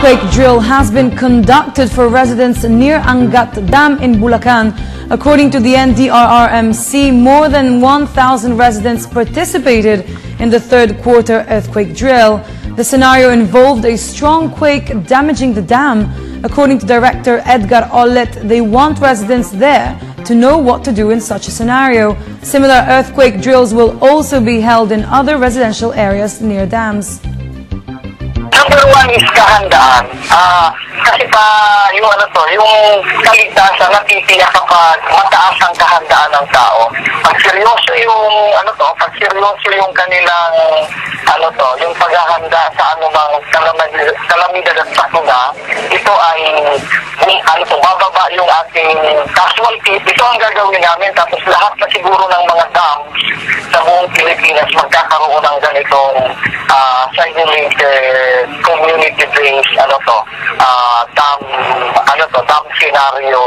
earthquake drill has been conducted for residents near Angat Dam in Bulacan. According to the NDRRMC, more than 1,000 residents participated in the third quarter earthquake drill. The scenario involved a strong quake damaging the dam. According to Director Edgar Ollet, they want residents there to know what to do in such a scenario. Similar earthquake drills will also be held in other residential areas near dams. Number one is kahandaan. Kasi yung kaligtasan natitiyak kapag mataas ang kahandaan ng tao. Pag seryoso yung kanilang yung paghahanda sa anumang kalamidad at sakuna, ito ay bababa yung ating casualty. Ito ang gagawin namin, tapos lahat na siguro ng mga dams sa buong Pilipinas magkakaroon ng ganitong simulated community-based dam scenario